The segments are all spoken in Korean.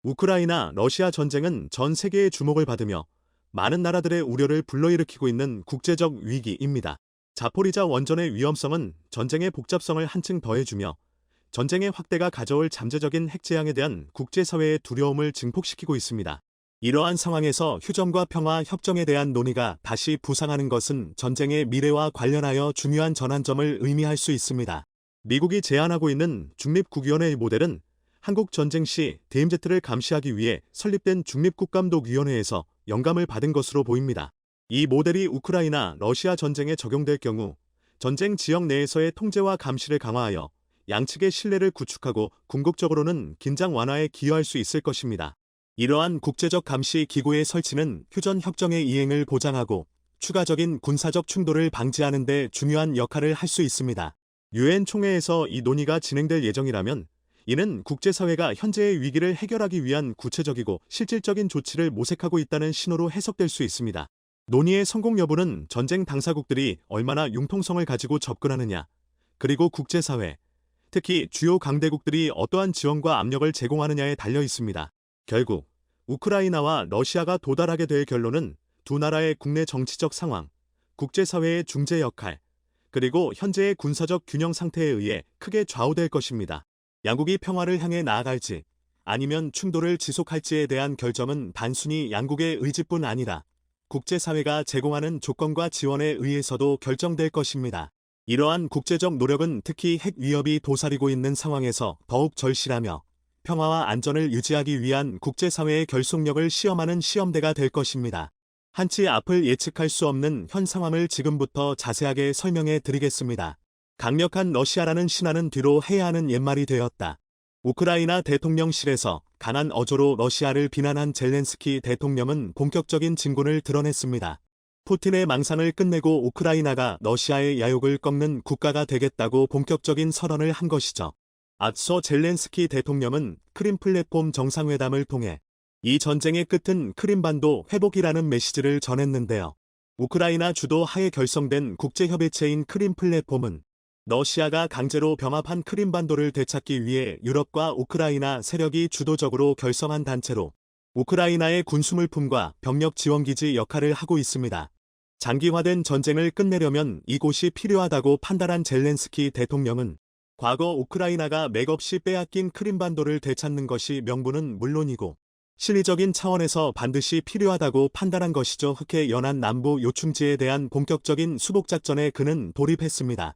우크라이나, 러시아 전쟁은 전 세계의 주목을 받으며 많은 나라들의 우려를 불러일으키고 있는 국제적 위기입니다. 자포리자 원전의 위험성은 전쟁의 복잡성을 한층 더해주며 전쟁의 확대가 가져올 잠재적인 핵재앙에 대한 국제사회의 두려움을 증폭시키고 있습니다. 이러한 상황에서 휴전과 평화 협정에 대한 논의가 다시 부상하는 것은 전쟁의 미래와 관련하여 중요한 전환점을 의미할 수 있습니다. 미국이 제안하고 있는 중립국위원회의 모델은 한국 전쟁 시 DMZ를 감시하기 위해 설립된 중립국감독위원회에서 영감을 받은 것으로 보입니다. 이 모델이 우크라이나, 러시아 전쟁에 적용될 경우 전쟁 지역 내에서의 통제와 감시를 강화하여 양측의 신뢰를 구축하고 궁극적으로는 긴장 완화에 기여할 수 있을 것입니다. 이러한 국제적 감시 기구의 설치는 휴전 협정의 이행을 보장하고 추가적인 군사적 충돌을 방지하는 데 중요한 역할을 할 수 있습니다. 유엔 총회에서 이 논의가 진행될 예정이라면 이는 국제사회가 현재의 위기를 해결하기 위한 구체적이고 실질적인 조치를 모색하고 있다는 신호로 해석될 수 있습니다. 논의의 성공 여부는 전쟁 당사국들이 얼마나 융통성을 가지고 접근하느냐, 그리고 국제사회, 특히 주요 강대국들이 어떠한 지원과 압력을 제공하느냐에 달려 있습니다. 결국 우크라이나와 러시아가 도달하게 될 결론은 두 나라의 국내 정치적 상황, 국제사회의 중재 역할, 그리고 현재의 군사적 균형 상태에 의해 크게 좌우될 것입니다. 양국이 평화를 향해 나아갈지 아니면 충돌을 지속할지에 대한 결정은 단순히 양국의 의지뿐 아니라 국제사회가 제공하는 조건과 지원에 의해서도 결정될 것입니다. 이러한 국제적 노력은 특히 핵 위협이 도사리고 있는 상황에서 더욱 절실하며 평화와 안전을 유지하기 위한 국제사회의 결속력을 시험하는 시험대가 될 것입니다. 한치 앞을 예측할 수 없는 현 상황을 지금부터 자세하게 설명해 드리겠습니다. 강력한 러시아라는 신화는 뒤로 해야 하는 옛말이 되었다. 우크라이나 대통령실에서 강한 어조로 러시아를 비난한 젤렌스키 대통령은 본격적인 진군을 드러냈습니다. 푸틴의 망상을 끝내고 우크라이나가 러시아의 야욕을 꺾는 국가가 되겠다고 본격적인 선언을 한 것이죠. 앞서 젤렌스키 대통령은 크림 플랫폼 정상회담을 통해 이 전쟁의 끝은 크림반도 회복이라는 메시지를 전했는데요. 우크라이나 주도 하에 결성된 국제협의체인 크림 플랫폼은 러시아가 강제로 병합한 크림반도를 되찾기 위해 유럽과 우크라이나 세력이 주도적으로 결성한 단체로 우크라이나의 군수물품과 병력 지원기지 역할을 하고 있습니다. 장기화된 전쟁을 끝내려면 이곳이 필요하다고 판단한 젤렌스키 대통령은 과거 우크라이나가 맥없이 빼앗긴 크림반도를 되찾는 것이 명분은 물론이고 실리적인 차원에서 반드시 필요하다고 판단한 것이죠. 흑해 연안 남부 요충지에 대한 본격적인 수복작전에 그는 돌입했습니다.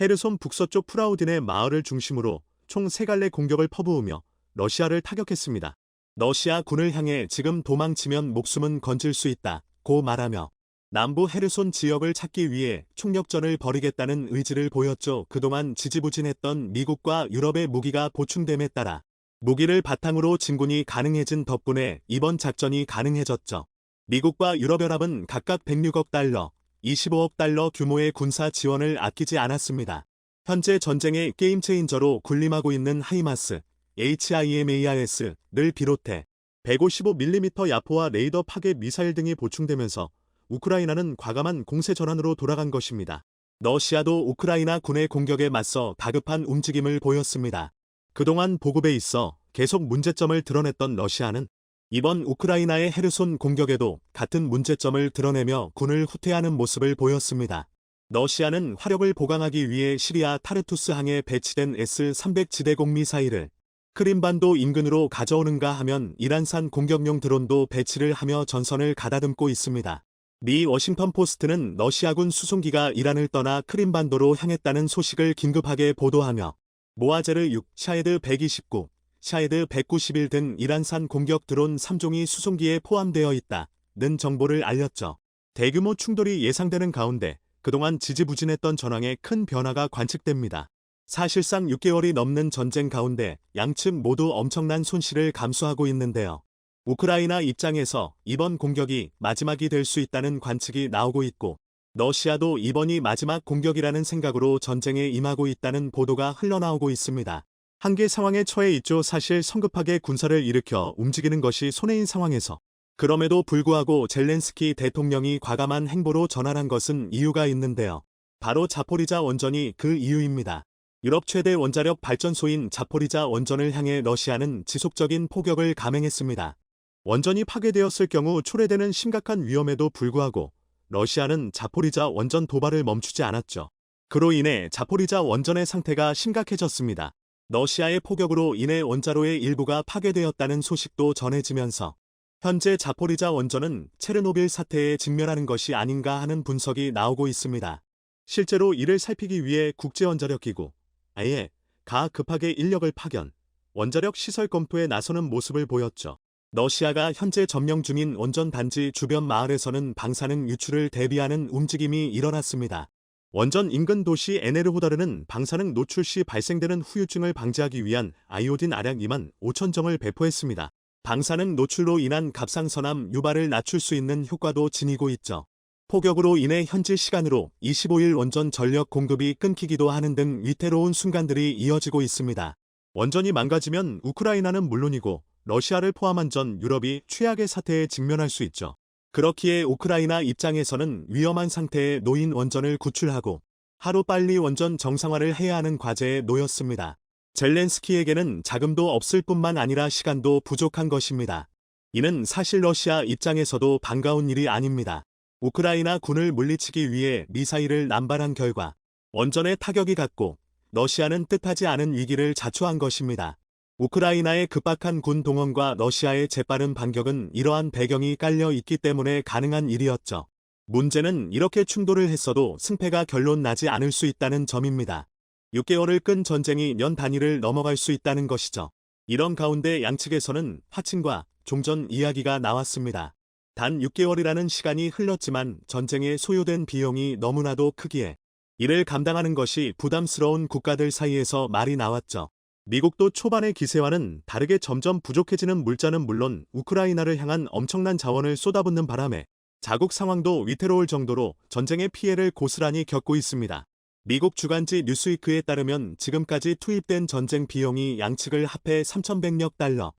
헤르손 북서쪽 프라우딘의 마을을 중심으로 총 3갈래 공격을 퍼부으며 러시아를 타격했습니다. 러시아 군을 향해 지금 도망치면 목숨은 건질 수 있다 고 말하며 남부 헤르손 지역을 찾기 위해 총력전을 벌이겠다는 의지를 보였죠. 그동안 지지부진했던 미국과 유럽의 무기가 보충됨에 따라 무기를 바탕으로 진군이 가능해진 덕분에 이번 작전이 가능해졌죠. 미국과 유럽연합은 각각 106억 달러, 25억 달러 규모의 군사 지원을 아끼지 않았습니다. 현재 전쟁의 게임 체인저로 군림하고 있는 하이마스, HIMARS를 비롯해 155mm 야포와 레이더 파괴 미사일 등이 보충되면서 우크라이나는 과감한 공세 전환으로 돌아간 것입니다. 러시아도 우크라이나 군의 공격에 맞서 다급한 움직임을 보였습니다. 그동안 보급에 있어 계속 문제점을 드러냈던 러시아는 이번 우크라이나의 헤르손 공격에도 같은 문제점을 드러내며 군을 후퇴하는 모습을 보였습니다. 러시아는 화력을 보강하기 위해 시리아 타르투스 항에 배치된 S-300 지대공 미사일을 크림반도 인근으로 가져오는가 하면 이란산 공격용 드론도 배치를 하며 전선을 가다듬고 있습니다. 미 워싱턴 포스트는 러시아군 수송기가 이란을 떠나 크림반도로 향했다는 소식을 긴급하게 보도하며 모아제르 6, 샤헤드 129, 샤헤드 191 등 이란산 공격 드론 3종이 수송기에 포함되어 있다는 정보를 알렸죠. 대규모 충돌이 예상되는 가운데 그동안 지지부진했던 전황에 큰 변화가 관측됩니다. 사실상 6개월이 넘는 전쟁 가운데 양측 모두 엄청난 손실을 감수하고 있는데요. 우크라이나 입장에서 이번 공격이 마지막이 될 수 있다는 관측이 나오고 있고 러시아도 이번이 마지막 공격이라는 생각으로 전쟁에 임하고 있다는 보도가 흘러나오고 있습니다. 한계 상황에 처해 있죠. 사실 성급하게 군사를 일으켜 움직이는 것이 손해인 상황에서 그럼에도 불구하고 젤렌스키 대통령이 과감한 행보로 전환한 것은 이유가 있는데요. 바로 자포리자 원전이 그 이유입니다. 유럽 최대 원자력 발전소인 자포리자 원전을 향해 러시아는 지속적인 포격을 감행했습니다. 원전이 파괴되었을 경우 초래되는 심각한 위험에도 불구하고 러시아는 자포리자 원전 도발을 멈추지 않았죠. 그로 인해 자포리자 원전의 상태가 심각해졌습니다. 러시아의 포격으로 인해 원자로의 일부가 파괴되었다는 소식도 전해지면서 현재 자포리자 원전은 체르노빌 사태에 직면하는 것이 아닌가 하는 분석이 나오고 있습니다. 실제로 이를 살피기 위해 국제원자력기구 IAEA가 급하게 인력을 파견, 원자력 시설 검토에 나서는 모습을 보였죠. 러시아가 현재 점령 중인 원전 단지 주변 마을에서는 방사능 유출을 대비하는 움직임이 일어났습니다. 원전 인근 도시 에네르호다르는 방사능 노출 시 발생되는 후유증을 방지하기 위한 아이오딘 알약 2만 5천 정을 배포했습니다. 방사능 노출로 인한 갑상선암 유발을 낮출 수 있는 효과도 지니고 있죠. 포격으로 인해 현지 시간으로 25일 원전 전력 공급이 끊기기도 하는 등 위태로운 순간들이 이어지고 있습니다. 원전이 망가지면 우크라이나는 물론이고 러시아를 포함한 전 유럽이 최악의 사태에 직면할 수 있죠. 그렇기에 우크라이나 입장에서는 위험한 상태에 놓인 원전을 구출하고 하루빨리 원전 정상화를 해야 하는 과제에 놓였습니다. 젤렌스키에게는 자금도 없을 뿐만 아니라 시간도 부족한 것입니다. 이는 사실 러시아 입장에서도 반가운 일이 아닙니다. 우크라이나 군을 물리치기 위해 미사일을 남발한 결과 원전에 타격이 갔고 러시아는 뜻하지 않은 위기를 자초한 것입니다. 우크라이나의 급박한 군 동원과 러시아의 재빠른 반격은 이러한 배경이 깔려 있기 때문에 가능한 일이었죠. 문제는 이렇게 충돌을 했어도 승패가 결론 나지 않을 수 있다는 점입니다. 6개월을 끈 전쟁이 년 단위를 넘어갈 수 있다는 것이죠. 이런 가운데 양측에서는 화친과 종전 이야기가 나왔습니다. 단 6개월이라는 시간이 흘렀지만 전쟁에 소요된 비용이 너무나도 크기에 이를 감당하는 것이 부담스러운 국가들 사이에서 말이 나왔죠. 미국도 초반의 기세와는 다르게 점점 부족해지는 물자는 물론 우크라이나를 향한 엄청난 자원을 쏟아붓는 바람에 자국 상황도 위태로울 정도로 전쟁의 피해를 고스란히 겪고 있습니다. 미국 주간지 뉴스위크에 따르면 지금까지 투입된 전쟁 비용이 양측을 합해 3,100억 달러,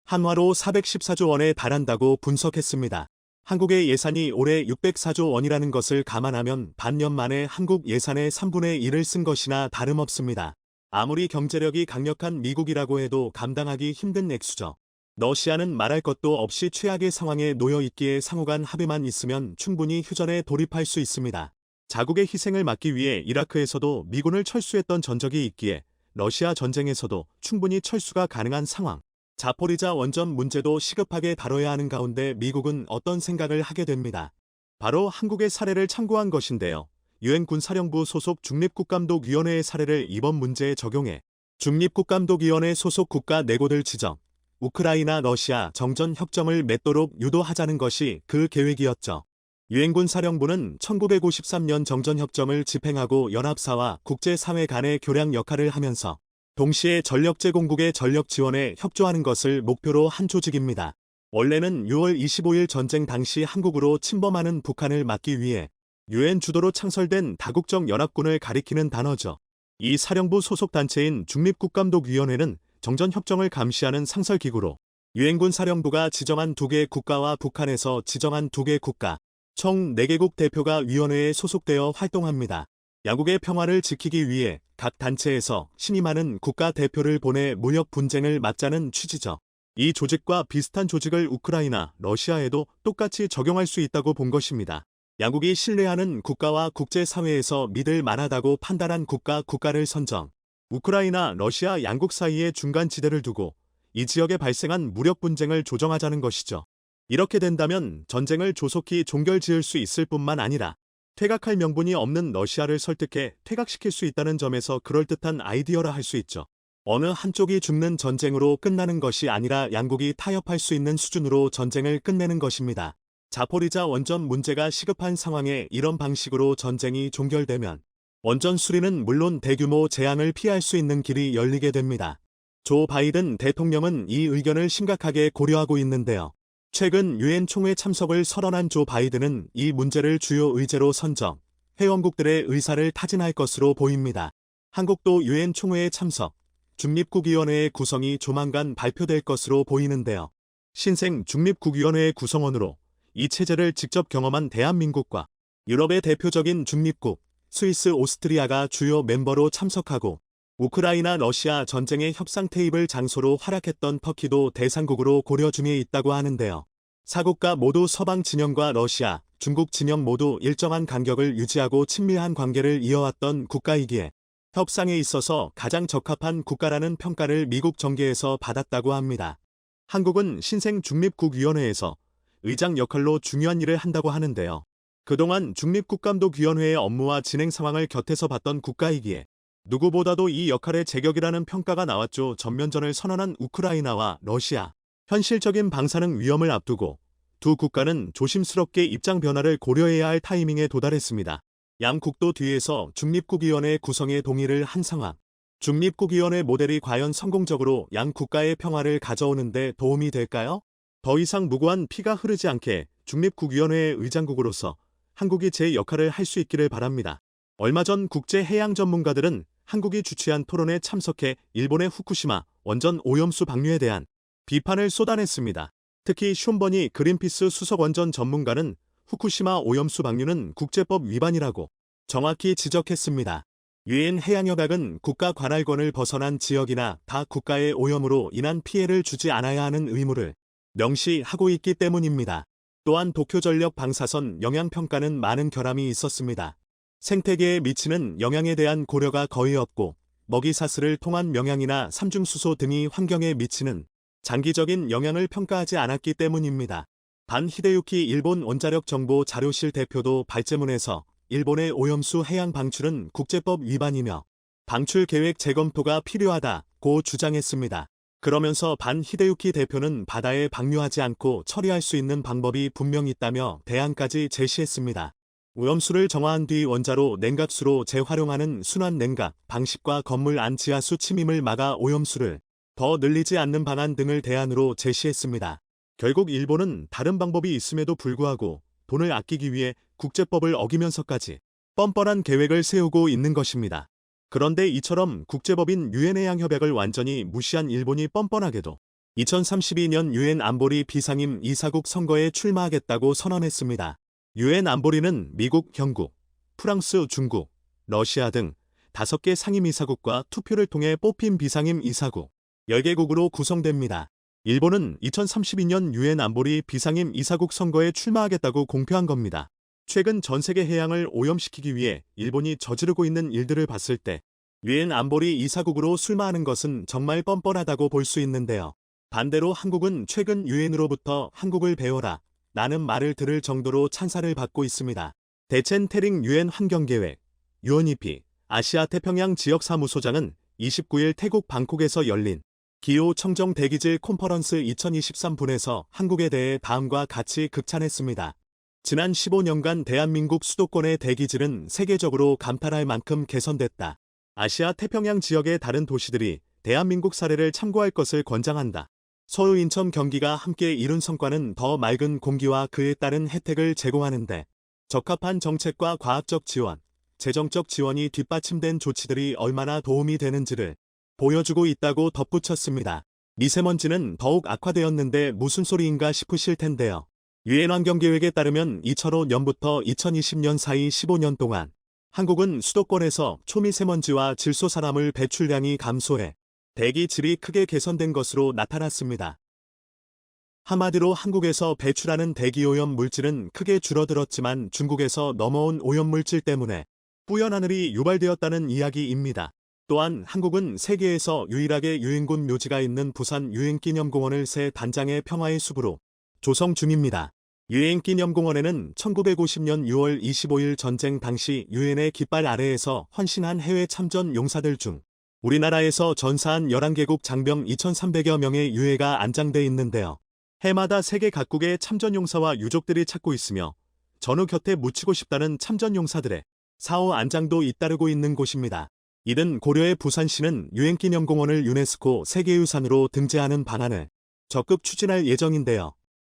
한화로 414조 원에 달한다고 분석했습니다. 한국의 예산이 올해 604조 원이라는 것을 감안하면 반년 만에 한국 예산의 3분의 1을 쓴 것이나 다름없습니다. 아무리 경제력이 강력한 미국이라고 해도 감당하기 힘든 액수죠. 러시아는 말할 것도 없이 최악의 상황에 놓여 있기에 상호간 합의만 있으면 충분히 휴전에 돌입할 수 있습니다. 자국의 희생을 막기 위해 이라크에서도 미군을 철수했던 전적이 있기에 러시아 전쟁에서도 충분히 철수가 가능한 상황. 자포리자 원전 문제도 시급하게 다뤄야 하는 가운데 미국은 어떤 생각을 하게 됩니다. 바로 한국의 사례를 참고한 것인데요. 유엔 군사령부 소속 중립국감독위원회의 사례를 이번 문제에 적용해 중립국감독위원회 소속 국가 내고들 지정, 우크라이나 러시아 정전 협정을 맺도록 유도하자는 것이 그 계획이었죠. 유엔 군사령부는 1953년 정전협정을 집행하고 연합사와 국제사회 간의 교량 역할을 하면서 동시에 전력 제공국의 전력 지원에 협조하는 것을 목표로 한 조직입니다. 원래는 6월 25일 전쟁 당시 한국으로 침범하는 북한을 막기 위해 유엔 주도로 창설된 다국적 연합군을 가리키는 단어죠. 이 사령부 소속 단체인 중립국감독위원회는 정전협정을 감시하는 상설기구로 유엔군 사령부가 지정한 2개 국가와 북한에서 지정한 2개 국가, 총 4개국 대표가 위원회에 소속되어 활동합니다. 양국의 평화를 지키기 위해 각 단체에서 신임하는 국가 대표를 보내 무력 분쟁을 막자는 취지죠. 이 조직과 비슷한 조직을 우크라이나, 러시아에도 똑같이 적용할 수 있다고 본 것입니다. 양국이 신뢰하는 국가와 국제사회에서 믿을 만하다고 판단한 국가를 선정, 우크라이나, 러시아 양국 사이에 중간지대를 두고 이 지역에 발생한 무력 분쟁을 조정하자는 것이죠. 이렇게 된다면 전쟁을 조속히 종결지을 수 있을 뿐만 아니라 퇴각할 명분이 없는 러시아를 설득해 퇴각시킬 수 있다는 점에서 그럴듯한 아이디어라 할 수 있죠. 어느 한쪽이 죽는 전쟁으로 끝나는 것이 아니라 양국이 타협할 수 있는 수준으로 전쟁을 끝내는 것입니다. 자포리자 원전 문제가 시급한 상황에 이런 방식으로 전쟁이 종결되면 원전 수리는 물론 대규모 재앙을 피할 수 있는 길이 열리게 됩니다. 조 바이든 대통령은 이 의견을 심각하게 고려하고 있는데요. 최근 유엔 총회 참석을 선언한 조 바이든은 이 문제를 주요 의제로 선정, 회원국들의 의사를 타진할 것으로 보입니다. 한국도 유엔 총회에 참석, 중립국위원회의 구성이 조만간 발표될 것으로 보이는데요. 신생 중립국위원회의 구성원으로 이 체제를 직접 경험한 대한민국과 유럽의 대표적인 중립국, 스위스, 오스트리아가 주요 멤버로 참석하고 우크라이나 러시아 전쟁의 협상 테이블 장소로 활약했던 터키도 대상국으로 고려 중에 있다고 하는데요. 사국가 모두 서방 진영과 러시아, 중국 진영 모두 일정한 간격을 유지하고 친밀한 관계를 이어왔던 국가이기에 협상에 있어서 가장 적합한 국가라는 평가를 미국 정계에서 받았다고 합니다. 한국은 신생 중립국위원회에서 의장 역할로 중요한 일을 한다고 하는데요. 그동안 중립국감독위원회의 업무와 진행 상황을 곁에서 봤던 국가이기에 누구보다도 이 역할에 제격이라는 평가가 나왔죠. 전면전을 선언한 우크라이나와 러시아. 현실적인 방사능 위험을 앞두고 두 국가는 조심스럽게 입장 변화를 고려해야 할 타이밍에 도달했습니다. 양국도 뒤에서 중립국위원회 구성에 동의를 한 상황. 중립국위원회 모델이 과연 성공적으로 양 국가의 평화를 가져오는 데 도움이 될까요? 더 이상 무고한 피가 흐르지 않게 중립국위원회의 의장국으로서 한국이 제 역할을 할 수 있기를 바랍니다. 얼마 전 국제해양 전문가들은 한국이 주최한 토론에 참석해 일본의 후쿠시마 원전 오염수 방류에 대한 비판을 쏟아냈습니다. 특히 숀버니 그린피스 수석 원전 전문가는 후쿠시마 오염수 방류는 국제법 위반이라고 정확히 지적했습니다. 유엔 해양협약은 국가 관할권을 벗어난 지역이나 다 국가의 오염으로 인한 피해를 주지 않아야 하는 의무를 명시하고 있기 때문입니다. 또한 도쿄전력 방사선 영향평가는 많은 결함이 있었습니다. 생태계에 미치는 영향에 대한 고려가 거의 없고 먹이사슬을 통한 영향이나 삼중수소 등이 환경에 미치는 장기적인 영향을 평가하지 않았기 때문입니다. 반 히데유키 일본 원자력 정보 자료실 대표도 발제문에서 일본의 오염수 해양 방출은 국제법 위반이며 방출 계획 재검토가 필요하다고 주장했습니다. 그러면서 반 히데유키 대표는 바다에 방류하지 않고 처리할 수 있는 방법이 분명 있다며 대안까지 제시했습니다. 오염수를 정화한 뒤 원자로 냉각수로 재활용하는 순환 냉각 방식과 건물 안 지하수 침입을 막아 오염수를 더 늘리지 않는 방안 등을 대안으로 제시했습니다. 결국 일본은 다른 방법이 있음에도 불구하고 돈을 아끼기 위해 국제법을 어기면서까지 뻔뻔한 계획을 세우고 있는 것입니다. 그런데 이처럼 국제법인 유엔 해양협약을 완전히 무시한 일본이 뻔뻔하게도 2032년 유엔 안보리 비상임 이사국 선거에 출마하겠다고 선언했습니다. 유엔 안보리는 미국, 영국, 프랑스, 중국, 러시아 등 5개 상임이사국과 투표를 통해 뽑힌 비상임 이사국 10개국으로 구성됩니다. 일본은 2032년 유엔 안보리 비상임 이사국 선거에 출마하겠다고 공표한 겁니다. 최근 전 세계 해양을 오염시키기 위해 일본이 저지르고 있는 일들을 봤을 때 유엔 안보리 이사국으로 출마하는 것은 정말 뻔뻔하다고 볼 수 있는데요. 반대로 한국은 최근 유엔으로부터 한국을 배워라 라는 말을 들을 정도로 찬사를 받고 있습니다. 대첸 테링 유엔 환경계획 UNEP 아시아 태평양 지역사무소장은 29일 태국 방콕에서 열린 기후 청정 대기질 콘퍼런스 2023분에서 한국에 대해 다음과 같이 극찬했습니다. 지난 15년간 대한민국 수도권의 대기질은 세계적으로 감탄할 만큼 개선됐다. 아시아 태평양 지역의 다른 도시들이 대한민국 사례를 참고할 것을 권장한다. 서울, 인천, 경기가 함께 이룬 성과는 더 맑은 공기와 그에 따른 혜택을 제공하는데 적합한 정책과 과학적 지원, 재정적 지원이 뒷받침된 조치들이 얼마나 도움이 되는지를 보여주고 있다고 덧붙였습니다. 미세먼지는 더욱 악화되었는데 무슨 소리인가 싶으실 텐데요. 유엔 환경계획에 따르면 2005년부터 2020년 사이 15년 동안 한국은 수도권에서 초미세먼지와 질소산화물 배출량이 감소해 대기 질이 크게 개선된 것으로 나타났습니다. 한마디로 한국에서 배출하는 대기오염 물질은 크게 줄어들었지만 중국에서 넘어온 오염물질 때문에 뿌연 하늘이 유발되었다는 이야기입니다. 또한 한국은 세계에서 유일하게 유엔군 묘지가 있는 부산 유엔기념공원을 새 단장의 평화의 숲으로 조성 중입니다. 유엔기념공원에는 1950년 6월 25일 전쟁 당시 유엔의 깃발 아래에서 헌신한 해외 참전 용사들 중 우리나라에서 전사한 11개국 장병 2,300여 명의 유해가 안장돼 있는데요. 해마다 세계 각국의 참전용사와 유족들이 찾고 있으며 전후 곁에 묻히고 싶다는 참전용사들의 사후 안장도 잇따르고 있는 곳입니다. 이른 고려의 부산시는 유엔기념공원을 유네스코 세계유산으로 등재하는 방안을 적극 추진할 예정인데요.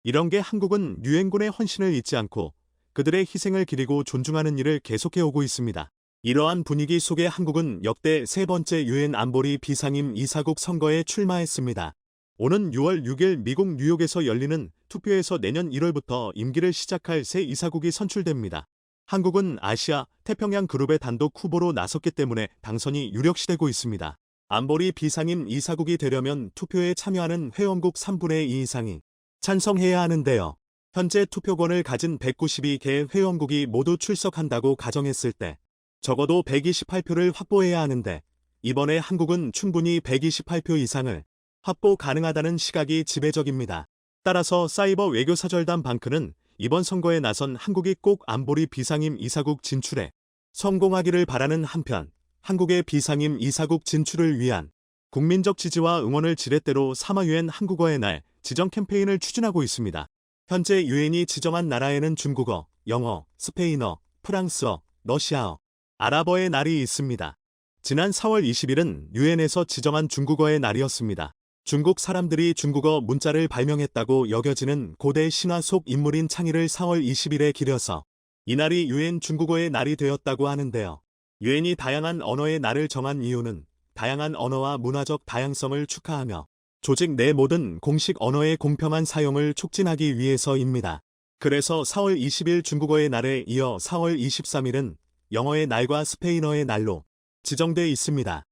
이런 게 한국은 유엔군의 헌신을 잊지 않고 그들의 희생을 기리고 존중하는 일을 계속해오고 있습니다. 이러한 분위기 속에 한국은 역대 세 번째 유엔 안보리 비상임 이사국 선거에 출마했습니다. 오는 6월 6일 미국 뉴욕에서 열리는 투표에서 내년 1월부터 임기를 시작할 새 이사국이 선출됩니다. 한국은 아시아 태평양 그룹의 단독 후보로 나섰기 때문에 당선이 유력시되고 있습니다. 안보리 비상임 이사국이 되려면 투표에 참여하는 회원국 3분의 2 이상이 찬성해야 하는데요. 현재 투표권을 가진 192개 회원국이 모두 출석한다고 가정했을 때 적어도 128표를 확보해야 하는데 이번에 한국은 충분히 128표 이상을 확보 가능하다는 시각이 지배적입니다. 따라서 사이버 외교사절단 방크는 이번 선거에 나선 한국이 꼭 안보리 비상임 이사국 진출에 성공하기를 바라는 한편 한국의 비상임 이사국 진출을 위한 국민적 지지와 응원을 지렛대로 삼아 유엔 한국어의 날 지정 캠페인을 추진하고 있습니다. 현재 유엔이 지정한 나라에는 중국어, 영어, 스페인어, 프랑스어, 러시아어, 아랍어의 날이 있습니다. 지난 4월 20일은 유엔에서 지정한 중국어의 날이었습니다. 중국 사람들이 중국어 문자를 발명했다고 여겨지는 고대 신화 속 인물인 창의를 4월 20일에 기려서 이날이 유엔 중국어의 날이 되었다고 하는데요. 유엔이 다양한 언어의 날을 정한 이유는 다양한 언어와 문화적 다양성을 축하하며 조직 내 모든 공식 언어의 공평한 사용을 촉진하기 위해서입니다. 그래서 4월 20일 중국어의 날에 이어 4월 23일은 영어의 날과 스페인어의 날로 지정돼 있습니다.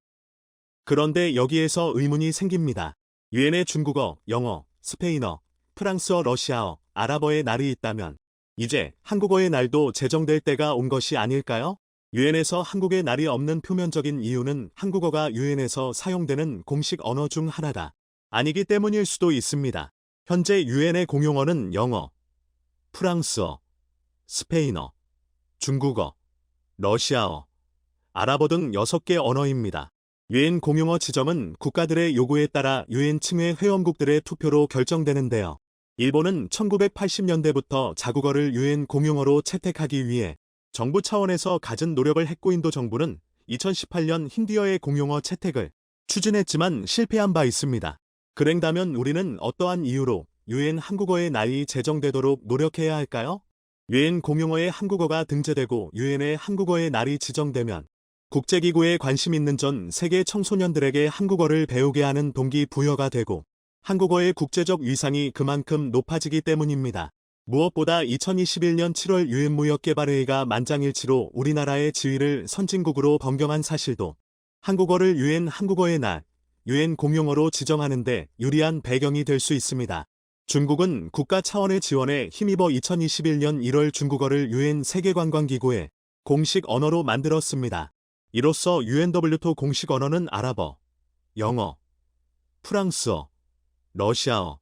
그런데 여기에서 의문이 생깁니다. 유엔에 중국어, 영어, 스페인어, 프랑스어, 러시아어, 아랍어의 날이 있다면 이제 한국어의 날도 제정될 때가 온 것이 아닐까요? 유엔에서 한국의 날이 없는 표면적인 이유는 한국어가 유엔에서 사용되는 공식 언어 중 하나가 아니기 때문일 수도 있습니다. 현재 유엔의 공용어는 영어, 프랑스어, 스페인어, 중국어, 러시아어, 아랍어 등 6개 언어입니다. 유엔 공용어 지정은 국가들의 요구에 따라 유엔 층회 회원국들의 투표로 결정되는데요. 일본은 1980년대부터 자국어를 유엔 공용어로 채택하기 위해 정부 차원에서 갖은 노력을 했고 인도 정부는 2018년 힌디어의 공용어 채택을 추진했지만 실패한 바 있습니다. 그런다면 우리는 어떠한 이유로 유엔 한국어의 날이 제정되도록 노력해야 할까요? 유엔 공용어의 한국어가 등재되고 유엔의 한국어의 날이 지정되면 국제기구에 관심 있는 전 세계 청소년들에게 한국어를 배우게 하는 동기부여가 되고 한국어의 국제적 위상이 그만큼 높아지기 때문입니다. 무엇보다 2021년 7월 유엔 무역개발회의가 만장일치로 우리나라의 지위를 선진국으로 변경한 사실도 한국어를 유엔 한국어의 날, 유엔 공용어로 지정하는 데 유리한 배경이 될 수 있습니다. 중국은 국가 차원의 지원에 힘입어 2021년 1월 중국어를 유엔 세계관광기구의 공식 언어로 만들었습니다. 이로써 UNWTO 공식 언어는 아랍어, 영어, 프랑스어, 러시아어,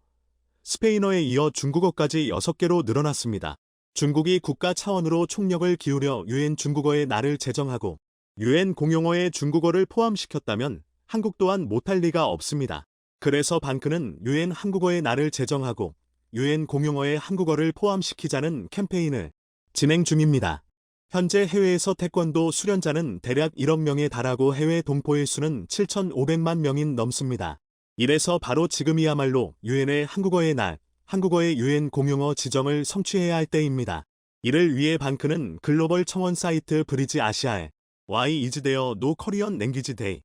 스페인어에 이어 중국어까지 6개로 늘어났습니다. 중국이 국가 차원으로 총력을 기울여 유엔 중국어의 날을 제정하고 유엔 공용어에 중국어를 포함시켰다면 한국 또한 못할 리가 없습니다. 그래서 방크는 유엔 한국어의 날을 제정하고 유엔 공용어에 한국어를 포함시키자는 캠페인을 진행 중입니다. 현재 해외에서 태권도 수련자는 대략 1억 명에 달하고 해외 동포의 수는 7,500만 명인 넘습니다. 이래서 바로 지금이야말로 유엔의 한국어의 날, 한국어의 유엔 공용어 지정을 성취해야 할 때입니다. 이를 위해 방크는 글로벌 청원 사이트 브리지 아시아에 Why is there no Korean Language Day?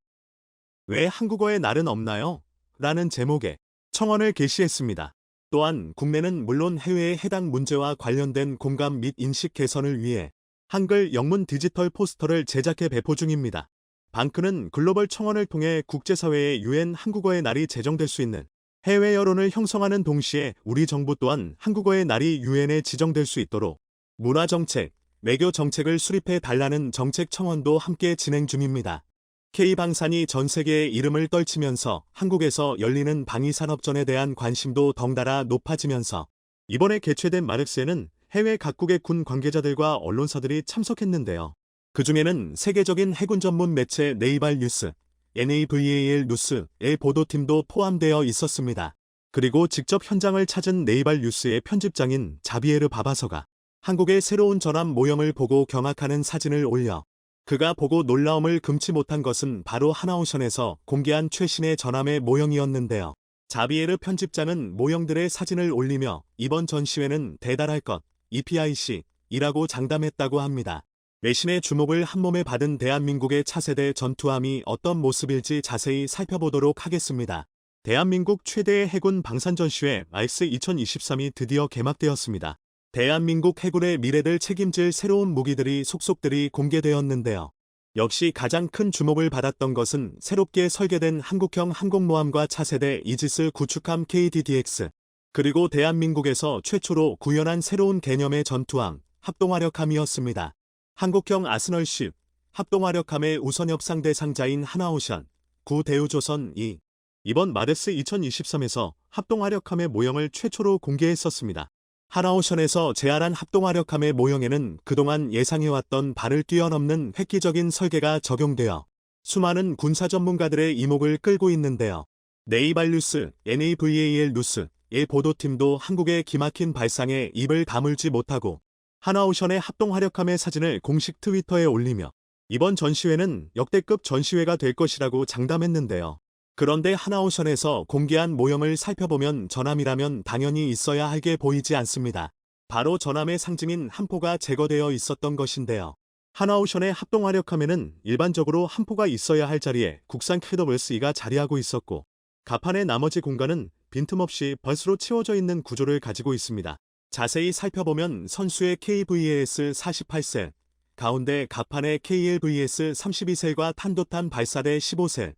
왜 한국어의 날은 없나요? 라는 제목의 청원을 게시했습니다. 또한 국내는 물론 해외의 해당 문제와 관련된 공감 및 인식 개선을 위해 한글 영문 디지털 포스터를 제작해 배포 중입니다. 방크는 글로벌 청원을 통해 국제사회에 유엔 한국어의 날이 제정될 수 있는 해외 여론을 형성하는 동시에 우리 정부 또한 한국어의 날이 유엔에 지정될 수 있도록 문화정책, 외교정책을 수립해 달라는 정책 청원도 함께 진행 중입니다. K방산이 전 세계의 이름을 떨치면서 한국에서 열리는 방위산업전에 대한 관심도 덩달아 높아지면서 이번에 개최된 마르스에는 해외 각국의 군 관계자들과 언론사들이 참석했는데요. 그 중에는 세계적인 해군 전문 매체 네이발 뉴스, NAVAL 뉴스의 보도팀도 포함되어 있었습니다. 그리고 직접 현장을 찾은 네이발 뉴스의 편집장인 자비에르 바바서가 한국의 새로운 전함 모형을 보고 경악하는 사진을 올려 그가 보고 놀라움을 금치 못한 것은 바로 하나오션에서 공개한 최신의 전함의 모형이었는데요. 자비에르 편집장은 모형들의 사진을 올리며 이번 전시회는 대단할 것, EPIC이라고 장담했다고 합니다. 외신의 주목을 한몸에 받은 대한민국의 차세대 전투함이 어떤 모습일지 자세히 살펴보도록 하겠습니다. 대한민국 최대의 해군 방산전시회 마르스 2023이 드디어 개막되었습니다. 대한민국 해군의 미래를 책임질 새로운 무기들이 속속들이 공개되었는데요. 역시 가장 큰 주목을 받았던 것은 새롭게 설계된 한국형 항공모함과 차세대 이지스 구축함 KDDX, 그리고 대한민국에서 최초로 구현한 새로운 개념의 전투함, 합동화력함이었습니다. 한국형 아스널십, 합동화력함의 우선 협상 대상자인 하나오션, 구대우조선이 이번 마르스 2023에서 합동화력함의 모형을 최초로 공개했었습니다. 하나오션에서 제안한 합동화력함의 모형에는 그동안 예상해왔던 바를 뛰어넘는 획기적인 설계가 적용되어 수많은 군사 전문가들의 이목을 끌고 있는데요. 네이발뉴스, NAVAL 뉴스의 보도팀도 한국의 기막힌 발상에 입을 다물지 못하고 하나오션의 합동화력함의 사진을 공식 트위터에 올리며 이번 전시회는 역대급 전시회가 될 것이라고 장담했는데요. 그런데 하나오션에서 공개한 모형을 살펴보면 전함이라면 당연히 있어야 할 게 보이지 않습니다. 바로 전함의 상징인 함포가 제거되어 있었던 것인데요. 하나오션의 합동화력함에는 일반적으로 함포가 있어야 할 자리에 국산 KWS-2가 자리하고 있었고 갑판의 나머지 공간은 빈틈없이 벌스로 채워져 있는 구조를 가지고 있습니다. 자세히 살펴보면 선수의 KVAS 48셀, 가운데 갑판의 KLVS 32셀과 탄도탄 발사대 15셀,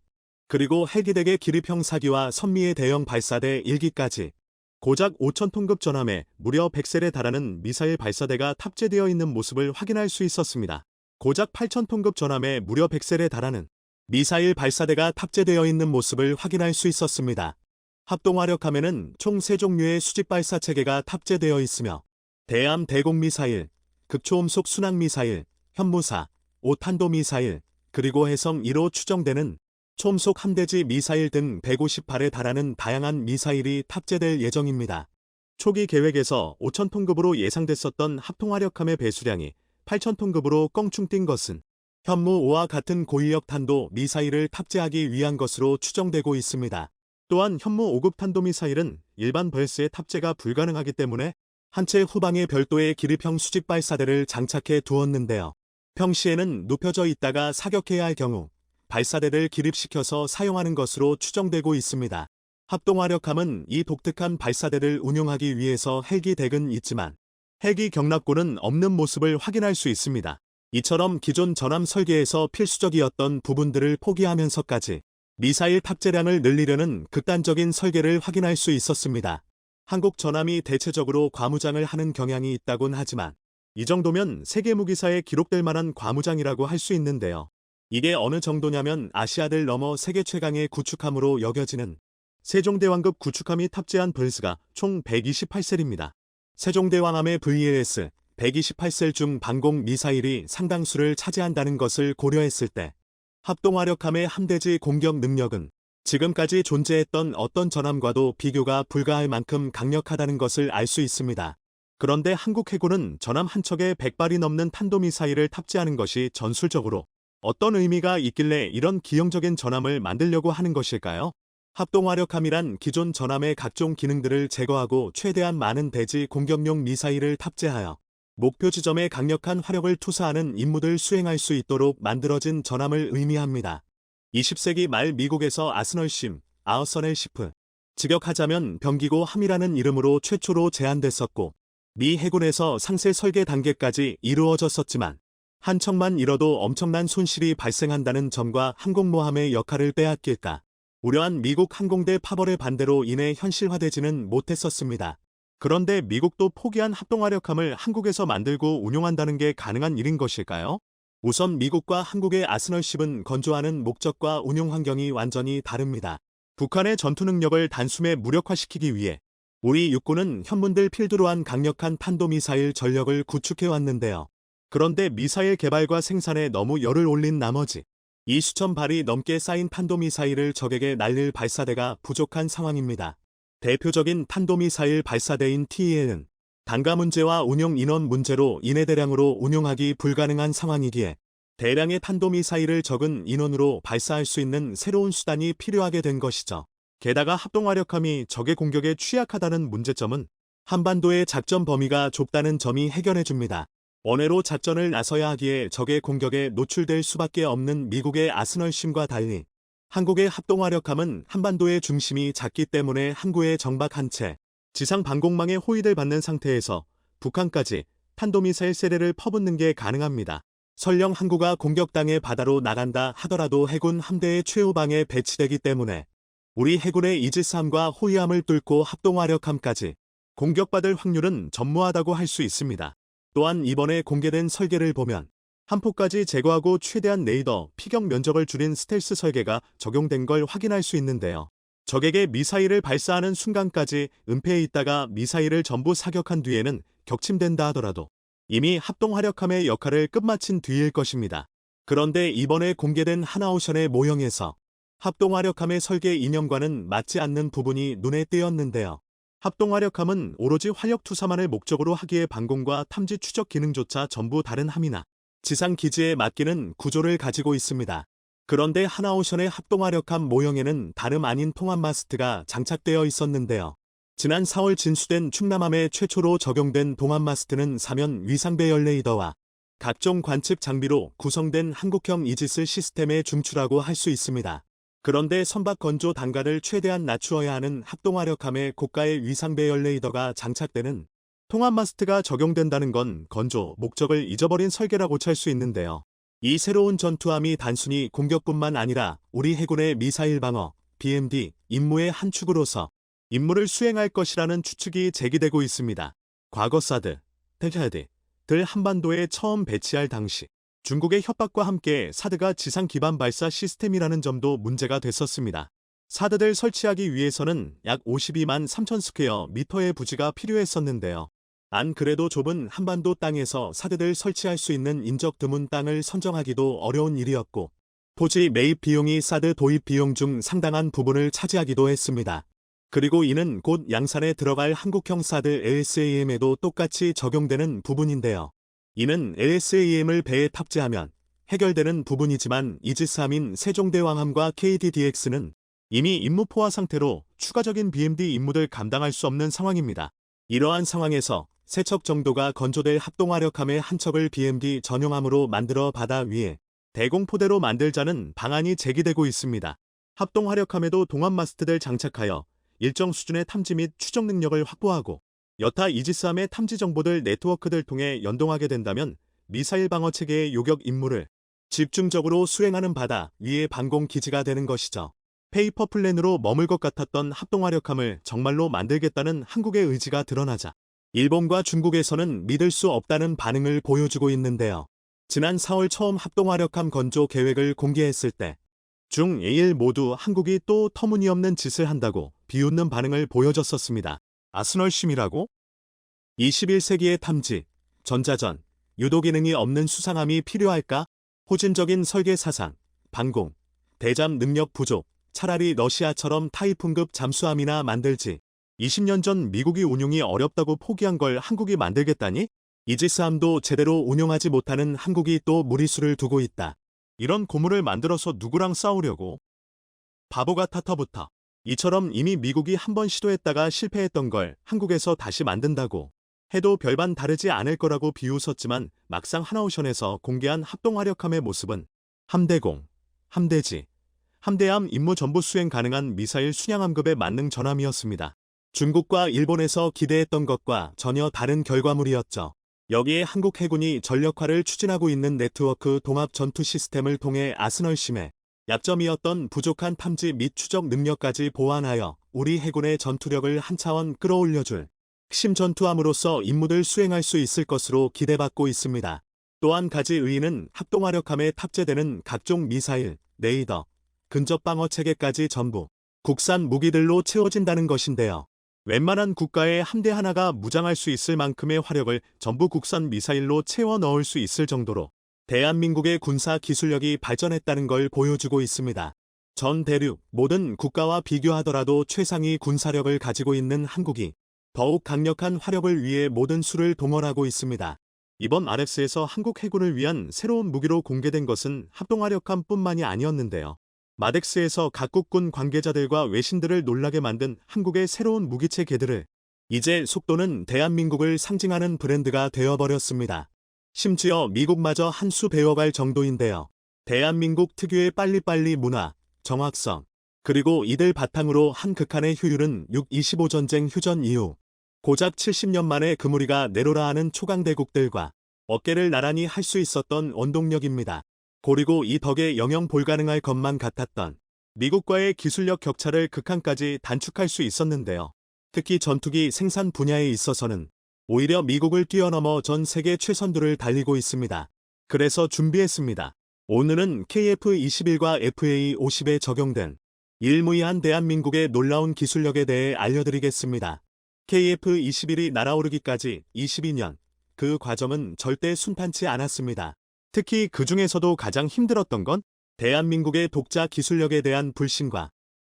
그리고 헬기대의 기립형 사기와 선미의 대형 발사대 1기까지 고작 5,000톤급 전함에 무려 100셀에 달하는 미사일 발사대가 탑재되어 있는 모습을 확인할 수 있었습니다. 고작 8,000톤급 전함에 무려 100셀에 달하는 미사일 발사대가 탑재되어 있는 모습을 확인할 수 있었습니다. 합동화력함에는 총 3종류의 수직발사 체계가 탑재되어 있으며 대함 대공미사일, 극초음속 순항미사일, 현무사, 5탄도미사일, 그리고 해성 1호 추정되는 초음속 함대지 미사일 등 158에 달하는 다양한 미사일이 탑재될 예정입니다. 초기 계획에서 5,000톤급으로 예상됐었던 합동화력함의 배수량이 8,000톤급으로 껑충 뛴 것은 현무 5와 같은 고위력 탄도 미사일을 탑재하기 위한 것으로 추정되고 있습니다. 또한 현무 5급 탄도미사일은 일반 벌스에 탑재가 불가능하기 때문에 한 채 후방에 별도의 기립형 수직 발사대를 장착해 두었는데요. 평시에는 눕혀져 있다가 사격해야 할 경우 발사대를 기립시켜서 사용하는 것으로 추정되고 있습니다. 합동화력함은 이 독특한 발사대를 운용하기 위해서 헬기 덱은 있지만 헬기 경납고는 없는 모습을 확인할 수 있습니다. 이처럼 기존 전함 설계에서 필수적이었던 부분들을 포기하면서까지 미사일 탑재량을 늘리려는 극단적인 설계를 확인할 수 있었습니다. 한국 전함이 대체적으로 과무장을 하는 경향이 있다곤 하지만 이 정도면 세계 무기사에 기록될 만한 과무장이라고 할 수 있는데요. 이게 어느 정도냐면 아시아를 넘어 세계 최강의 구축함으로 여겨지는 세종대왕급 구축함이 탑재한 벌스가 총 128셀입니다. 세종대왕함의 VAS 128셀 중 방공 미사일이 상당수를 차지한다는 것을 고려했을 때 합동화력함의 함대지 공격 능력은 지금까지 존재했던 어떤 전함과도 비교가 불가할 만큼 강력하다는 것을 알 수 있습니다. 그런데 한국 해군은 전함 한 척에 100발이 넘는 탄도미사일을 탑재하는 것이 전술적으로 어떤 의미가 있길래 이런 기형적인 전함을 만들려고 하는 것일까요? 합동화력함이란 기존 전함의 각종 기능들을 제거하고 최대한 많은 대지 공격용 미사일을 탑재하여 목표 지점에 강력한 화력을 투사하는 임무를 수행할 수 있도록 만들어진 전함을 의미합니다. 20세기 말 미국에서 아스널심, 아우서넬시프, 직역하자면 병기고 함이라는 이름으로 최초로 제안됐었고 미 해군에서 상세 설계 단계까지 이루어졌었지만 한 척만 잃어도 엄청난 손실이 발생한다는 점과 항공모함의 역할을 빼앗길까 우려한 미국 항공대 파벌의 반대로 인해 현실화되지는 못했었습니다. 그런데 미국도 포기한 합동화력함을 한국에서 만들고 운용한다는 게 가능한 일인 것일까요? 우선 미국과 한국의 아스널십은 건조하는 목적과 운용 환경이 완전히 다릅니다. 북한의 전투 능력을 단숨에 무력화시키기 위해 우리 육군은 현문들 필두로 한 강력한 탄도미사일 전력을 구축해왔는데요. 그런데 미사일 개발과 생산에 너무 열을 올린 나머지 이 수천 발이 넘게 쌓인 탄도미사일을 적에게 날릴 발사대가 부족한 상황입니다. 대표적인 탄도미사일 발사대인 TEL은 단가 문제와 운용 인원 문제로 인해 대량으로 운용하기 불가능한 상황이기에 대량의 탄도미사일을 적은 인원으로 발사할 수 있는 새로운 수단이 필요하게 된 것이죠. 게다가 합동화력함이 적의 공격에 취약하다는 문제점은 한반도의 작전 범위가 좁다는 점이 해결해줍니다. 원외로 작전을 나서야 하기에 적의 공격에 노출될 수밖에 없는 미국의 아스널심과 달리 한국의 합동화력함은 한반도의 중심이 작기 때문에 항구에 정박 한 채 지상 방공망에 호위를 받는 상태에서 북한까지 탄도미사일 세례를 퍼붓는 게 가능합니다. 설령 항구가 공격당해 바다로 나간다 하더라도 해군 함대의 최후방에 배치되기 때문에 우리 해군의 이지스함과 호위함을 뚫고 합동화력함까지 공격받을 확률은 전무하다고 할 수 있습니다. 또한 이번에 공개된 설계를 보면 함포까지 제거하고 최대한 레이더, 피격 면적을 줄인 스텔스 설계가 적용된 걸 확인할 수 있는데요. 적에게 미사일을 발사하는 순간까지 은폐해 있다가 미사일을 전부 사격한 뒤에는 격침된다 하더라도 이미 합동화력함의 역할을 끝마친 뒤일 것입니다. 그런데 이번에 공개된 하나오션의 모형에서 합동화력함의 설계 이념과는 맞지 않는 부분이 눈에 띄었는데요. 합동화력함은 오로지 화력투사만을 목적으로 하기에 방공과 탐지 추적 기능조차 전부 다른 함이나 지상기지에 맡기는 구조를 가지고 있습니다. 그런데 하나오션의 합동화력함 모형에는 다름 아닌 통합마스트가 장착되어 있었는데요. 지난 4월 진수된 충남함에 최초로 적용된 동합마스트는 사면 위상배열 레이더와 각종 관측 장비로 구성된 한국형 이지스 시스템의 중추라고 할 수 있습니다. 그런데 선박 건조 단가를 최대한 낮추어야 하는 합동화력함에 고가의 위상배열 레이더가 장착되는 통합마스트가 적용된다는 건 건조 목적을 잊어버린 설계라고 찰 수 있는데요. 이 새로운 전투함이 단순히 공격뿐만 아니라 우리 해군의 미사일 방어, BMD 임무의 한 축으로서 임무를 수행할 것이라는 추측이 제기되고 있습니다. 과거 사드, 텔하드들 한반도에 처음 배치할 당시 중국의 협박과 함께 사드가 지상 기반 발사 시스템이라는 점도 문제가 됐었습니다. 사드들 설치하기 위해서는 약 52만 3천 스퀘어 미터의 부지가 필요했었는데요. 안 그래도 좁은 한반도 땅에서 사드들 설치할 수 있는 인적 드문 땅을 선정하기도 어려운 일이었고 토지 매입 비용이 사드 도입 비용 중 상당한 부분을 차지하기도 했습니다. 그리고 이는 곧 양산에 들어갈 한국형 사드 LSAM에도 똑같이 적용되는 부분인데요. 이는 LSAM을 배에 탑재하면 해결되는 부분이지만 이지스함인 세종대왕함과 KDDX는 이미 임무 포화 상태로 추가적인 BMD 임무를 감당할 수 없는 상황입니다. 이러한 상황에서 3척 정도가 건조될 합동화력함의 한 척을 BMD 전용함으로 만들어 바다 위에 대공포대로 만들자는 방안이 제기되고 있습니다. 합동화력함에도 동합마스트를 장착하여 일정 수준의 탐지 및 추적 능력을 확보하고 여타 이지스함의 탐지 정보들 네트워크들 통해 연동하게 된다면 미사일 방어 체계의 요격 임무를 집중적으로 수행하는 바다 위의 방공 기지가 되는 것이죠. 페이퍼 플랜으로 머물 것 같았던 합동화력함을 정말로 만들겠다는 한국의 의지가 드러나자 일본과 중국에서는 믿을 수 없다는 반응을 보여주고 있는데요. 지난 4월 처음 합동화력함 건조 계획을 공개했을 때 중, 일 모두 한국이 또 터무니없는 짓을 한다고 비웃는 반응을 보여줬었습니다. 아스널심이라고? 21세기의 탐지, 전자전, 유도 기능이 없는 수상함이 필요할까? 호진적인 설계 사상, 방공, 대잠 능력 부족, 차라리 러시아처럼 타이푼급 잠수함이나 만들지. 20년 전 미국이 운용이 어렵다고 포기한 걸 한국이 만들겠다니? 이지스함도 제대로 운용하지 못하는 한국이 또 무리수를 두고 있다. 이런 고물을 만들어서 누구랑 싸우려고? 바보 같아터부터. 이처럼 이미 미국이 한 번 시도했다가 실패했던 걸 한국에서 다시 만든다고 해도 별반 다르지 않을 거라고 비웃었지만 막상 하나오션에서 공개한 합동화력함의 모습은 함대공, 함대지, 함대함 임무 전부 수행 가능한 미사일 순양함급의 만능 전함이었습니다. 중국과 일본에서 기대했던 것과 전혀 다른 결과물이었죠. 여기에 한국 해군이 전력화를 추진하고 있는 네트워크 동합 전투 시스템을 통해 아스널심에 약점이었던 부족한 탐지 및 추적 능력까지 보완하여 우리 해군의 전투력을 한 차원 끌어올려줄 핵심 전투함으로서 임무를 수행할 수 있을 것으로 기대받고 있습니다. 또 한 가지 의의는 합동화력함에 탑재되는 각종 미사일, 레이더, 근접방어 체계까지 전부 국산 무기들로 채워진다는 것인데요. 웬만한 국가의 함대 하나가 무장할 수 있을 만큼의 화력을 전부 국산 미사일로 채워 넣을 수 있을 정도로 대한민국의 군사 기술력이 발전했다는 걸 보여주고 있습니다. 전 대륙 모든 국가와 비교하더라도 최상위 군사력을 가지고 있는 한국이 더욱 강력한 화력을 위해 모든 수를 동원하고 있습니다. 이번 RX에서 한국 해군을 위한 새로운 무기로 공개된 것은 합동화력함뿐만이 아니었는데요. 마덱스에서 각국 군 관계자들과 외신들을 놀라게 만든 한국의 새로운 무기체계들을 이제 속도는 대한민국을 상징하는 브랜드가 되어버렸습니다. 심지어 미국마저 한 수 배워갈 정도인데요. 대한민국 특유의 빨리빨리 문화, 정확성, 그리고 이들 바탕으로 한 극한의 효율은 6.25 전쟁 휴전 이후 고작 70년 만에 그 무리가 내로라 하는 초강대국들과 어깨를 나란히 할 수 있었던 원동력입니다. 그리고 이 덕에 영영 불가능할 것만 같았던 미국과의 기술력 격차를 극한까지 단축할 수 있었는데요. 특히 전투기 생산 분야에 있어서는 오히려 미국을 뛰어넘어 전 세계 최선두를 달리고 있습니다. 그래서 준비했습니다. 오늘은 KF-21과 FA-50에 적용된 일무이한 대한민국의 놀라운 기술력에 대해 알려드리겠습니다. KF-21이 날아오르기까지 22년, 그 과정은 절대 순탄치 않았습니다. 특히 그 중에서도 가장 힘들었던 건 대한민국의 독자 기술력에 대한 불신과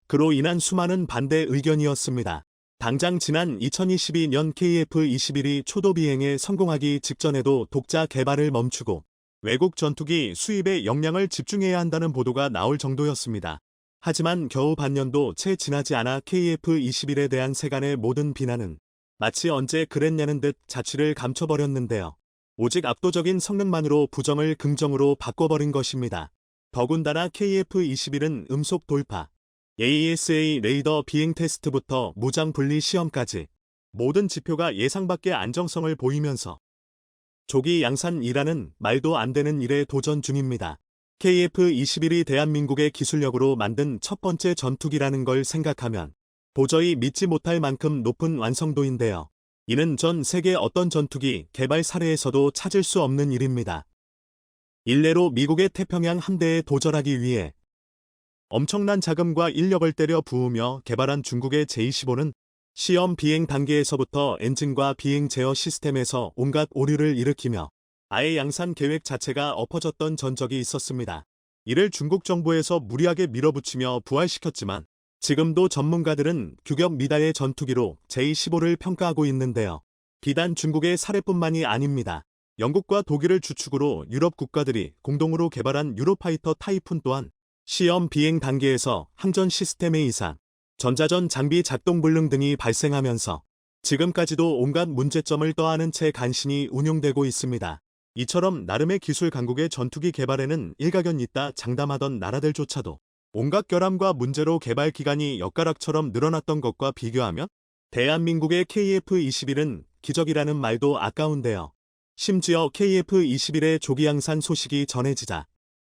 그로 인한 수많은 반대 의견이었습니다. 당장 지난 2022년 KF-21이 초도 비행에 성공하기 직전에도 독자 개발을 멈추고 외국 전투기 수입에 역량을 집중해야 한다는 보도가 나올 정도였습니다. 하지만 겨우 반년도 채 지나지 않아 KF-21에 대한 세간의 모든 비난은 마치 언제 그랬냐는 듯 자취를 감춰버렸는데요. 오직 압도적인 성능만으로 부정을 긍정으로 바꿔버린 것입니다. 더군다나 KF-21은 음속 돌파, AESA 레이더 비행 테스트부터 무장 분리 시험까지 모든 지표가 예상 밖의 안정성을 보이면서 조기 양산이라는 말도 안 되는 일에 도전 중입니다. KF-21이 대한민국의 기술력으로 만든 첫 번째 전투기라는 걸 생각하면 도저히 믿지 못할 만큼 높은 완성도인데요. 이는 전 세계 어떤 전투기 개발 사례에서도 찾을 수 없는 일입니다. 일례로 미국의 태평양 함대에 도전하기 위해 엄청난 자금과 인력을 때려 부으며 개발한 중국의 J-15는 시험 비행 단계에서부터 엔진과 비행 제어 시스템에서 온갖 오류를 일으키며 아예 양산 계획 자체가 엎어졌던 전적이 있었습니다. 이를 중국 정부에서 무리하게 밀어붙이며 부활시켰지만 지금도 전문가들은 규격 미달의 전투기로 J-15를 평가하고 있는데요. 비단 중국의 사례뿐만이 아닙니다. 영국과 독일을 주축으로 유럽 국가들이 공동으로 개발한 유로파이터 타이푼 또한 시험 비행 단계에서 항전 시스템의 이상, 전자전 장비 작동 불능 등이 발생하면서 지금까지도 온갖 문제점을 떠안은 채 간신히 운용되고 있습니다. 이처럼 나름의 기술 강국의 전투기 개발에는 일가견 있다 장담하던 나라들조차도 온갖 결함과 문제로 개발 기간이 엿가락처럼 늘어났던 것과 비교하면 대한민국의 KF-21은 기적이라는 말도 아까운데요. 심지어 KF-21의 조기 양산 소식이 전해지자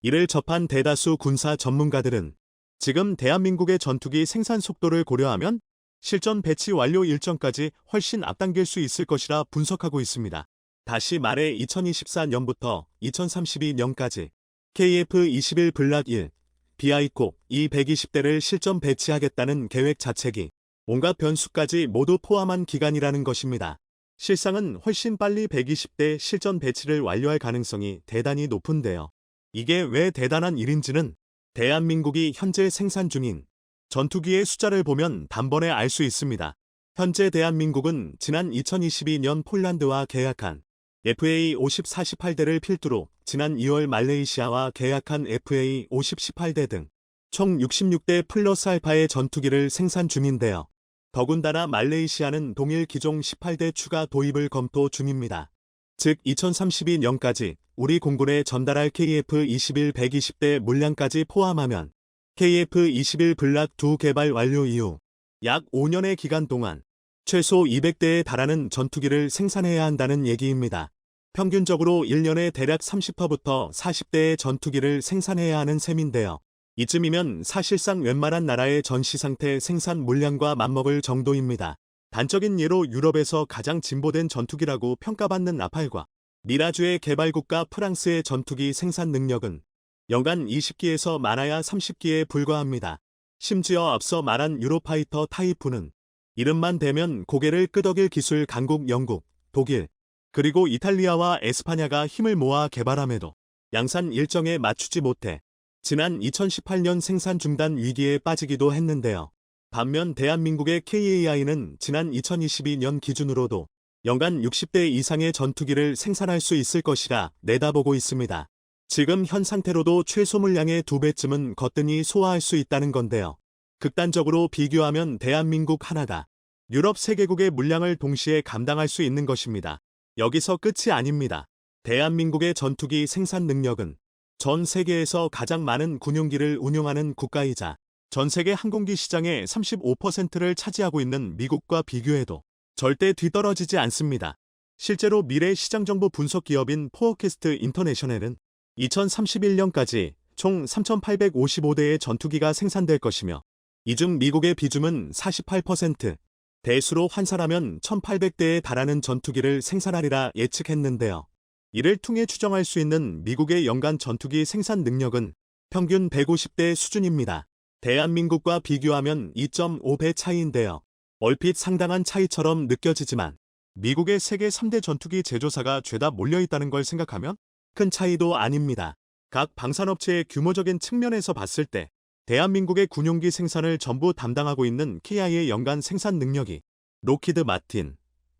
이를 접한 대다수 군사 전문가들은 지금 대한민국의 전투기 생산 속도를 고려하면 실전 배치 완료 일정까지 훨씬 앞당길 수 있을 것이라 분석하고 있습니다. 다시 말해 2024년부터 2032년까지 KF-21 블락 1, BI콕 E120대를 실전 배치하겠다는 계획 자체기 온갖 변수까지 모두 포함한 기간이라는 것입니다. 실상은 훨씬 빨리 120대 실전 배치를 완료할 가능성이 대단히 높은데요. 이게 왜 대단한 일인지는 대한민국이 현재 생산 중인 전투기의 숫자를 보면 단번에 알 수 있습니다. 현재 대한민국은 지난 2022년 폴란드와 계약한 FA-50-48대를 필두로 지난 2월 말레이시아와 계약한 FA-50-18대 등 총 66대 플러스 알파의 전투기를 생산 중인데요. 더군다나 말레이시아는 동일 기종 18대 추가 도입을 검토 중입니다. 즉 2032년까지 우리 공군에 전달할 KF-21 120대 물량까지 포함하면 KF-21 블락 2 개발 완료 이후 약 5년의 기간 동안 최소 200대에 달하는 전투기를 생산해야 한다는 얘기입니다. 평균적으로 1년에 대략 30%부터 40대의 전투기를 생산해야 하는 셈인데요. 이쯤이면 사실상 웬만한 나라의 전시 상태 생산 물량과 맞먹을 정도입니다. 단적인 예로 유럽에서 가장 진보된 전투기라고 평가받는 라팔과 미라주의 개발국가 프랑스의 전투기 생산 능력은 연간 20기에서 많아야 30기에 불과합니다. 심지어 앞서 말한 유로파이터 타이푼은 이름만 대면 고개를 끄덕일 기술 강국 영국, 독일, 그리고 이탈리아와 에스파냐가 힘을 모아 개발함에도 양산 일정에 맞추지 못해 지난 2018년 생산 중단 위기에 빠지기도 했는데요. 반면 대한민국의 KAI는 지난 2022년 기준으로도 연간 60대 이상의 전투기를 생산할 수 있을 것이라 내다보고 있습니다. 지금 현 상태로도 최소 물량의 2배쯤은 거뜬히 소화할 수 있다는 건데요. 극단적으로 비교하면 대한민국 하나가 유럽 3개국의 물량을 동시에 감당할 수 있는 것입니다. 여기서 끝이 아닙니다. 대한민국의 전투기 생산 능력은 전 세계에서 가장 많은 군용기를 운용하는 국가이자 전 세계 항공기 시장의 35%를 차지하고 있는 미국과 비교해도 절대 뒤떨어지지 않습니다. 실제로 미래 시장정보 분석 기업인 포어캐스트 인터내셔널은 2031년까지 총 3,855대의 전투기가 생산될 것이며 이 중 미국의 비중은 48%, 대수로 환산하면 1,800대에 달하는 전투기를 생산하리라 예측했는데요. 이를 통해 추정할 수 있는 미국의 연간 전투기 생산 능력은 평균 150대 수준입니다. 대한민국과 비교하면 2.5배 차이인데요. 얼핏 상당한 차이처럼 느껴지지만 미국의 세계 3대 전투기 제조사가 죄다 몰려있다는 걸 생각하면 큰 차이도 아닙니다. 각 방산업체의 규모적인 측면에서 봤을 때 대한민국의 군용기 생산을 전부 담당하고 있는 KI의 연간 생산 능력이 록히드 마틴,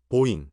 보잉,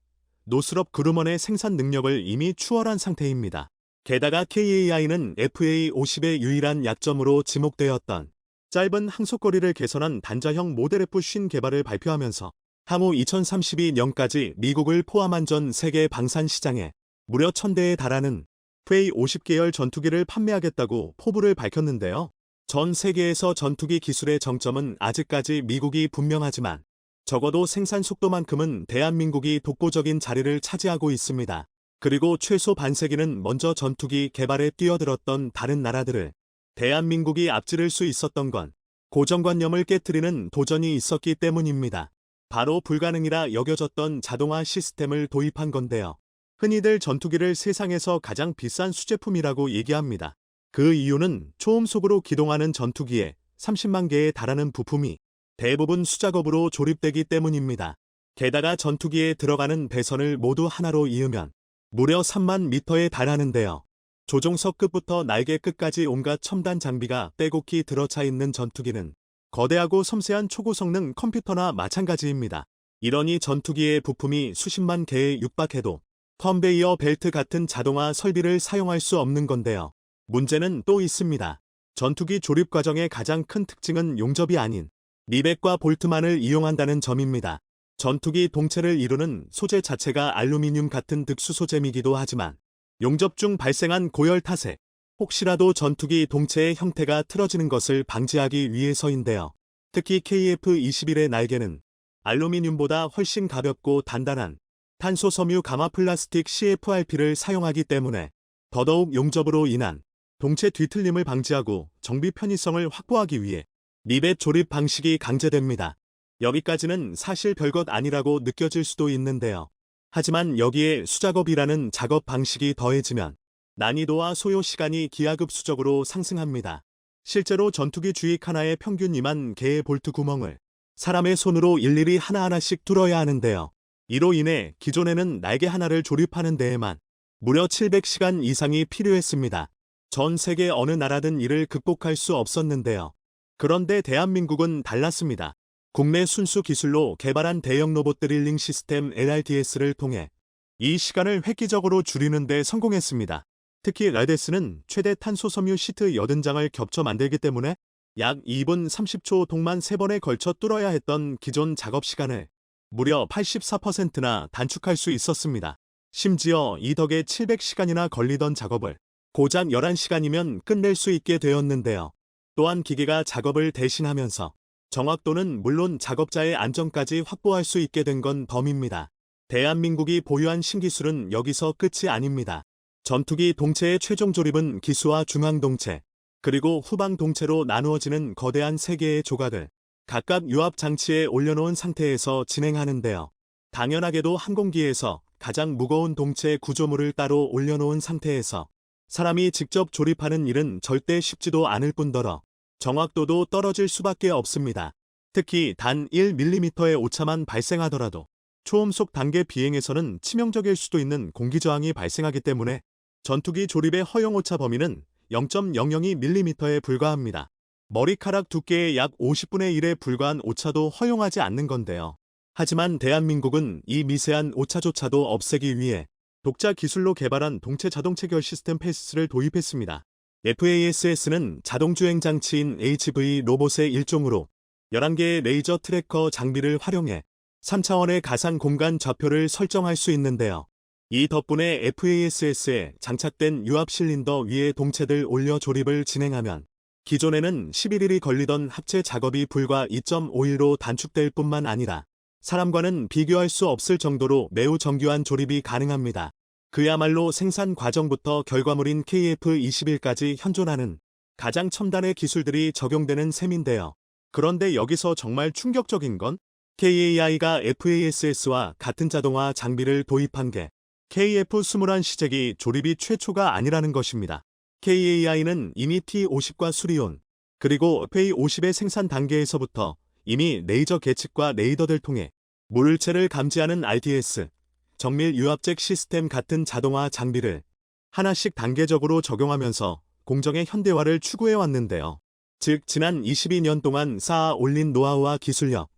노스럽 그루먼의 생산 능력을 이미 추월한 상태입니다. 게다가 KAI는 FA50의 유일한 약점으로 지목되었던 짧은 항속거리를 개선한 단자형 모델 F50 개발을 발표하면서 향후 2032년까지 미국을 포함한 전 세계 방산 시장에 무려 1,000대에 달하는 FA50계열 전투기를 판매하겠다고 포부를 밝혔는데요. 전 세계에서 전투기 기술의 정점은 아직까지 미국이 분명하지만 적어도 생산 속도만큼은 대한민국이 독보적인 자리를 차지하고 있습니다. 그리고 최소 반세기는 먼저 전투기 개발에 뛰어들었던 다른 나라들을 대한민국이 앞지를 수 있었던 건 고정관념을 깨트리는 도전이 있었기 때문입니다. 바로 불가능이라 여겨졌던 자동화 시스템을 도입한 건데요. 흔히들 전투기를 세상에서 가장 비싼 수제품이라고 얘기합니다. 그 이유는 초음속으로 기동하는 전투기에 30만 개에 달하는 부품이 대부분 수작업으로 조립되기 때문입니다. 게다가 전투기에 들어가는 배선을 모두 하나로 이으면 무려 3만 미터에 달하는데요. 조종석 끝부터 날개 끝까지 온갖 첨단 장비가 빼곡히 들어차 있는 전투기는 거대하고 섬세한 초고성능 컴퓨터나 마찬가지입니다. 이러니 전투기의 부품이 수십만 개에 육박해도 컨베이어 벨트 같은 자동화 설비를 사용할 수 없는 건데요. 문제는 또 있습니다. 전투기 조립 과정의 가장 큰 특징은 용접이 아닌 리벳과 볼트만을 이용한다는 점입니다. 전투기 동체를 이루는 소재 자체가 알루미늄 같은 특수 소재이기도 하지만 용접 중 발생한 고열 탓에 혹시라도 전투기 동체의 형태가 틀어지는 것을 방지하기 위해서인데요. 특히 KF-21의 날개는 알루미늄보다 훨씬 가볍고 단단한 탄소 섬유 가마 플라스틱 CFRP를 사용하기 때문에 더더욱 용접으로 인한 동체 뒤틀림을 방지하고 정비 편의성을 확보하기 위해 리벳 조립 방식이 강제됩니다. 여기까지는 사실 별것 아니라고 느껴질 수도 있는데요. 하지만 여기에 수작업이라는 작업 방식이 더해지면 난이도와 소요 시간이 기하급수적으로 상승합니다. 실제로 전투기 주익 하나에 평균 2만 개의 볼트 구멍을 사람의 손으로 일일이 하나하나씩 뚫어야 하는데요. 이로 인해 기존에는 날개 하나를 조립하는 데에만 무려 700시간 이상이 필요했습니다. 전 세계 어느 나라든 이를 극복할 수 없었는데요. 그런데 대한민국은 달랐습니다. 국내 순수 기술로 개발한 대형 로봇 드릴링 시스템 LRDS를 통해 이 시간을 획기적으로 줄이는 데 성공했습니다. 특히 LRDS는 최대 탄소 섬유 시트 80장을 겹쳐 만들기 때문에 약 2분 30초 동만 3번에 걸쳐 뚫어야 했던 기존 작업 시간을 무려 84%나 단축할 수 있었습니다. 심지어 이 덕에 700시간이나 걸리던 작업을 고작 11시간이면 끝낼 수 있게 되었는데요. 또한 기계가 작업을 대신하면서 정확도는 물론 작업자의 안전까지 확보할 수 있게 된 건 덤입니다. 대한민국이 보유한 신기술은 여기서 끝이 아닙니다. 전투기 동체의 최종 조립은 기수와 중앙 동체, 그리고 후방 동체로 나누어지는 거대한 3개의 조각을 각각 유압 장치에 올려놓은 상태에서 진행하는데요. 당연하게도 항공기에서 가장 무거운 동체 구조물을 따로 올려놓은 상태에서 사람이 직접 조립하는 일은 절대 쉽지도 않을 뿐더러 정확도도 떨어질 수밖에 없습니다. 특히 단 1mm의 오차만 발생하더라도 초음속 단계 비행에서는 치명적일 수도 있는 공기저항이 발생하기 때문에 전투기 조립의 허용 오차 범위는 0.002mm에 불과합니다. 머리카락 두께의 약 50분의 1에 불과한 오차도 허용하지 않는 건데요. 하지만 대한민국은 이 미세한 오차조차도 없애기 위해 독자 기술로 개발한 동체 자동 체결 시스템 패스를 도입했습니다. FASS는 자동주행 장치인 HV 로봇의 일종으로 11개의 레이저 트래커 장비를 활용해 3차원의 가상 공간 좌표를 설정할 수 있는데요. 이 덕분에 FASS에 장착된 유압 실린더 위에 동체들 올려 조립을 진행하면 기존에는 11일이 걸리던 합체 작업이 불과 2.5일로 단축될 뿐만 아니라 사람과는 비교할 수 없을 정도로 매우 정교한 조립이 가능합니다. 그야말로 생산 과정부터 결과물인 KF-21까지 현존하는 가장 첨단의 기술들이 적용되는 셈인데요. 그런데 여기서 정말 충격적인 건 KAI가 FASS와 같은 자동화 장비를 도입한 게 KF-21 시제기 조립이 최초가 아니라는 것입니다. KAI는 이미 T50과 수리온, 그리고 FA50의 생산 단계에서부터 이미 레이저 계측과 레이더를 통해 물체를 감지하는 RTS, 정밀 유압잭 시스템 같은 자동화 장비를 하나씩 단계적으로 적용하면서 공정의 현대화를 추구해 왔는데요. 즉, 지난 22년 동안 쌓아 올린 노하우와 기술력,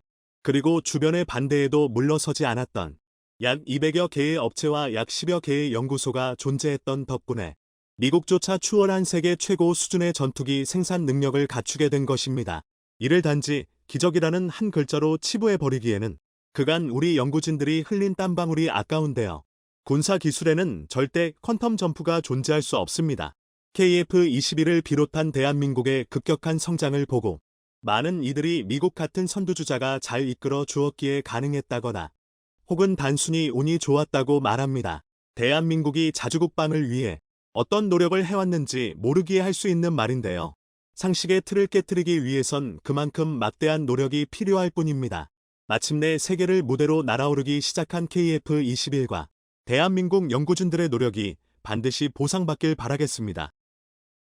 그리고 주변의 반대에도 물러서지 않았던 약 200여 개의 업체와 약 10여 개의 연구소가 존재했던 덕분에 미국조차 추월한 세계 최고 수준의 전투기 생산 능력을 갖추게 된 것입니다. 이를 단지 기적이라는 한 글자로 치부해버리기에는 그간 우리 연구진들이 흘린 땀방울이 아까운데요. 군사 기술에는 절대 퀀텀 점프가 존재할 수 없습니다. KF-21을 비롯한 대한민국의 급격한 성장을 보고 많은 이들이 미국 같은 선두주자가 잘 이끌어 주었기에 가능했다거나 혹은 단순히 운이 좋았다고 말합니다. 대한민국이 자주국방을 위해 어떤 노력을 해왔는지 모르기에 할 수 있는 말인데요. 상식의 틀을 깨트리기 위해선 그만큼 막대한 노력이 필요할 뿐입니다. 마침내 세계를 무대로 날아오르기 시작한 KF-21과 대한민국 연구진들의 노력이 반드시 보상받길 바라겠습니다.